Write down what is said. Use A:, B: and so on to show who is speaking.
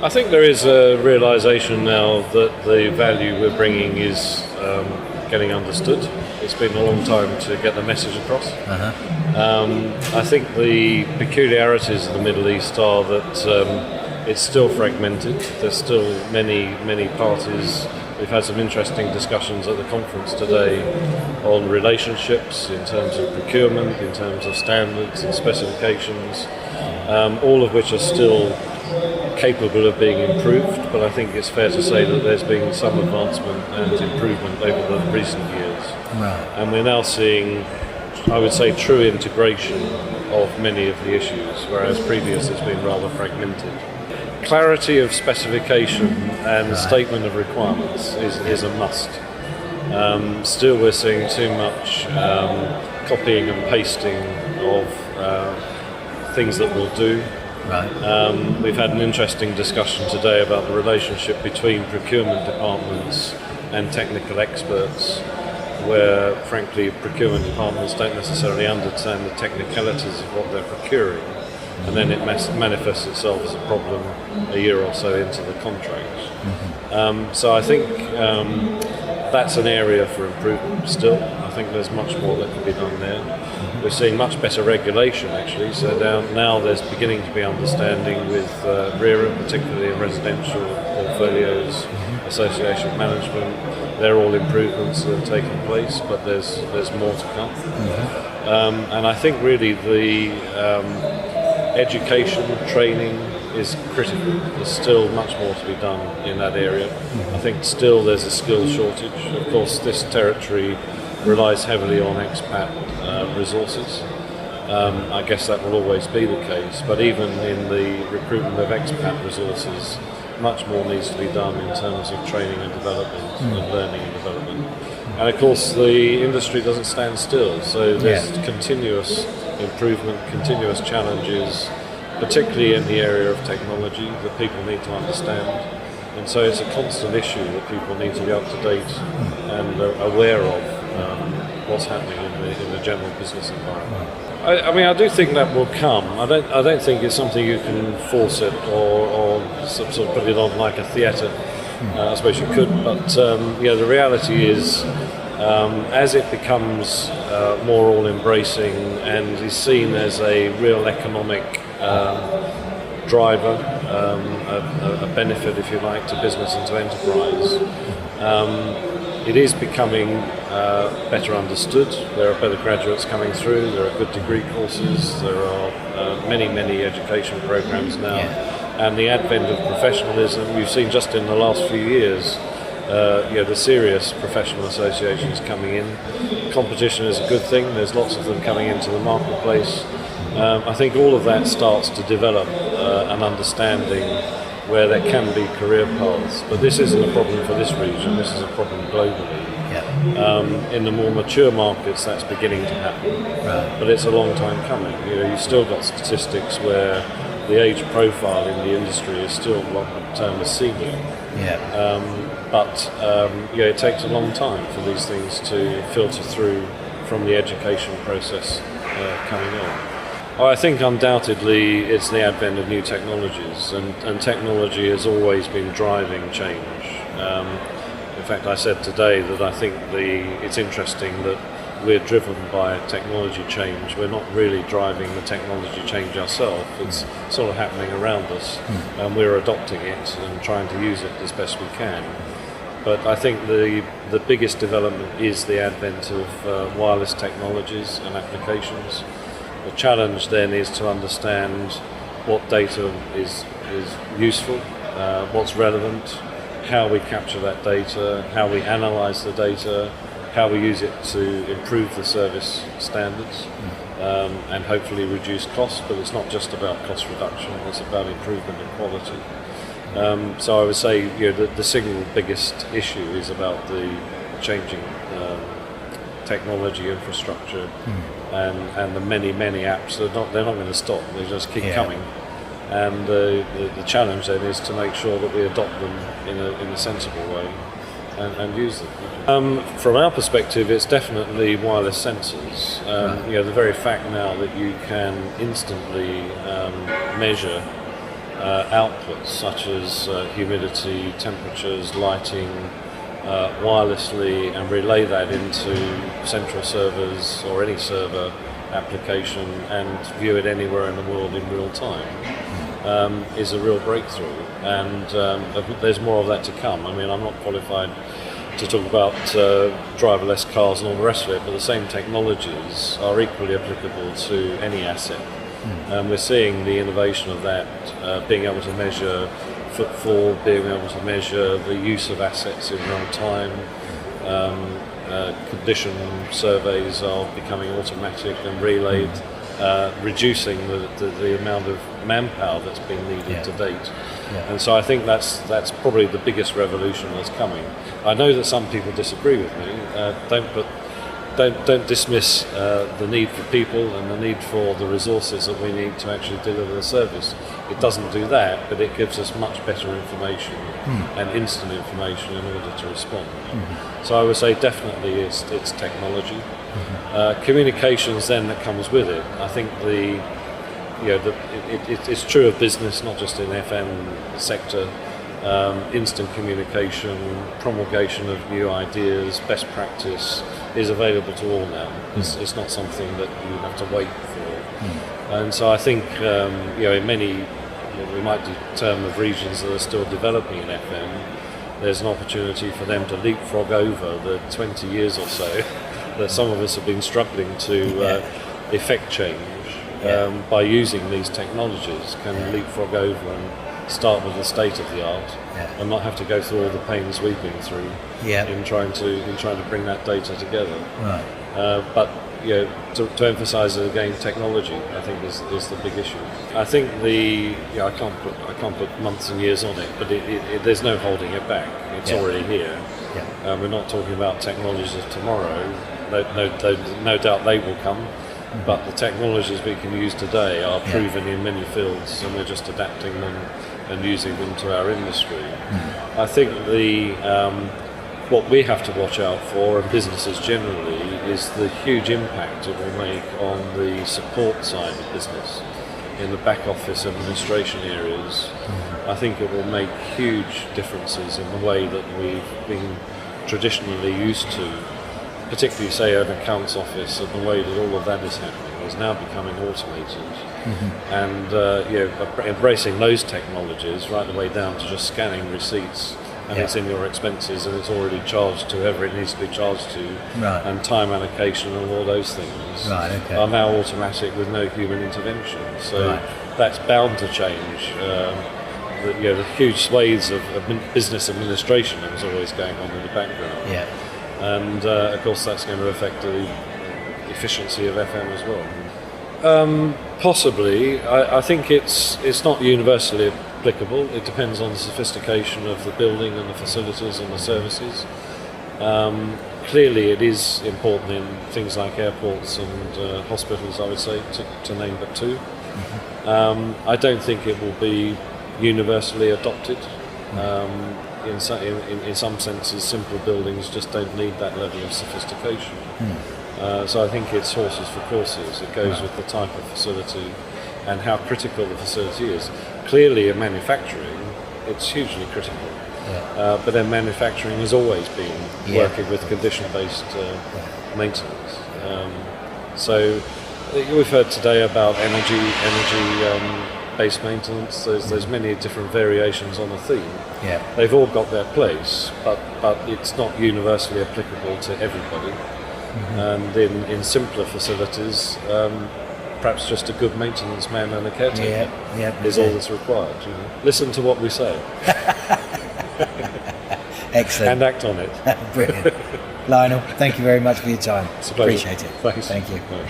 A: I think there is a realisation now that the value we're bringing is getting understood. It's been a long time to get the message across. I think the peculiarities of the Middle East are that it's still fragmented. There's still many parties. We've had some interesting discussions at the conference today on relationships in terms of procurement, in terms of standards and specifications, all of which are still capable of being improved, but I think it's fair to say that there's been some advancement and improvement over the recent years.
B: Right.
A: And we're now seeing, I would say, true integration of many of the issues, whereas previous it's been rather fragmented. Clarity of specification and statement of requirements is a must. Still we're seeing too much copying and pasting of things that will do.
B: Right.
A: We've had an interesting discussion today about the relationship between procurement departments and technical experts, where frankly procurement departments don't necessarily understand the technicalities of what they're procuring, and then it manifests itself as a problem a year or so into the contract. So I think that's an area for improvement still. I think there's much more that can be done there. We're seeing much better regulation actually, so now there's beginning to be understanding with RERA, particularly in residential portfolios, association management. They're all improvements that are taking place, but there's more to come. And I think really the education, training is critical. There's still much more to be done in that area. I think still there's a skills shortage. Of course, this territory relies heavily on expat resources. I guess that will always be the case, but even in the recruitment of expat resources, much more needs to be done in terms of training and development and learning and development. And of course the industry doesn't stand still, so there's continuous improvement, continuous challenges, particularly in the area of technology that people need to understand. And so it's a constant issue that people need to be up to date and aware of what's happening in the general business environment. I mean, I do think that will come. I don't think it's something you can force it or sort of put it on like a theatre. I suppose you could, but the reality is, as it becomes more all-embracing and is seen as a real economic driver, a benefit, if you like, to business and to enterprise, it is becoming better understood. There are better graduates coming through, there are good degree courses, there are many education programs now, and the advent of professionalism, we've seen just in the last few years, the serious professional associations coming in. Competition is a good thing, there's lots of them coming into the marketplace. I think all of that starts to develop an understanding where there can be career paths, but this isn't a problem for this region, this is a problem globally. In the more mature markets that's beginning to happen, but it's a long time coming. You've still got statistics where the age profile in the industry is still what we term as senior. But it takes a long time for these things to filter through from the education process coming on. I think undoubtedly it's the advent of new technologies, and technology has always been driving change. In fact, I said today that I think it's interesting that we're driven by technology change. We're not really driving the technology change ourselves. It's sort of happening around us, and we're adopting it and trying to use it as best we can. But I think the biggest development is the advent of wireless technologies and applications. The challenge then is to understand what data is useful, what's relevant, how we capture that data, how we analyse the data, how we use it to improve the service standards, and hopefully reduce costs. But it's not just about cost reduction, it's about improvement in quality. So I would say the single biggest issue is about the changing technology infrastructure and the many apps. They're not going to stop, they just keep coming. And the challenge then is to make sure that we adopt them in a sensible way and use them. From our perspective, it's definitely wireless sensors. The very fact now that you can instantly measure outputs such as humidity, temperatures, lighting, wirelessly, and relay that into central servers or any server application and view it anywhere in the world in real time, is a real breakthrough. And there's more of that to come. I mean, I'm not qualified to talk about driverless cars and all the rest of it, but the same technologies are equally applicable to any asset. We're seeing the innovation of that, being able to measure footfall, being able to measure the use of assets in real time. Condition surveys are becoming automatic and relayed, reducing the amount of manpower that's been needed to date. And so I think that's probably the biggest revolution that's coming. I know that some people disagree with me. Don't dismiss the need for people and the need for the resources that we need to actually deliver the service. It doesn't do that, but it gives us much better information and instant information in order to respond. So I would say definitely it's technology. Communications then that comes with it. I think it's true of business, not just in FM sector. Instant communication, promulgation of new ideas, best practice is available to all now. It's not something that you have to wait for. And so I think in many, we might term of regions that are still developing in FM, there's an opportunity for them to leapfrog over the 20 years or so that some of us have been struggling to effect change by using these technologies, can leapfrog over and start with the state of the art and not have to go through all the pains we've been through in trying to bring that data together. But to emphasise it again, technology I think is the big issue. I think I can't put months and years on it, but there's no holding it back. It's already here. We're not talking about technologies of tomorrow. No doubt they will come. But the technologies we can use today are proven in many fields, and we're just adapting them and using them to our industry. I think what we have to watch out for, and businesses generally, is the huge impact it will make on the support side of business, in the back office administration areas. I think it will make huge differences in the way that we've been traditionally used to, particularly say an accounts office, and the way that all of that is happening is now becoming automated. And embracing those technologies right the way down to just scanning receipts, and it's in your expenses and it's already charged to whoever it needs to be charged to, and time allocation and all those things are now automatic with no human intervention. So that's bound to change. The huge swathes of business administration that was always going on in the background. And of course that's going to affect the efficiency of FM as well. Possibly. I think it's not universally applicable. It depends on the sophistication of the building and the facilities and the services. Clearly it is important in things like airports and hospitals, I would say, to name but two. I don't think it will be universally adopted. In some senses, simple buildings just don't need that level of sophistication. So I think it's horses for courses. It goes with the type of facility and how critical the facility is. Clearly in manufacturing, it's hugely critical. But then manufacturing has always been working with condition-based maintenance. So we've heard today about energy-based maintenance. There's many different variations on the theme. They've all got their place, but it's not universally applicable to everybody. And in simpler facilities, perhaps just a good maintenance man and a caretaker is all that's required. Listen to what we say.
B: Excellent.
A: And act on it.
B: Brilliant. Lionel, thank you very much for your time.
A: It's a pleasure.
B: Appreciate it.
A: Thanks.
B: Thank you.
A: Bye.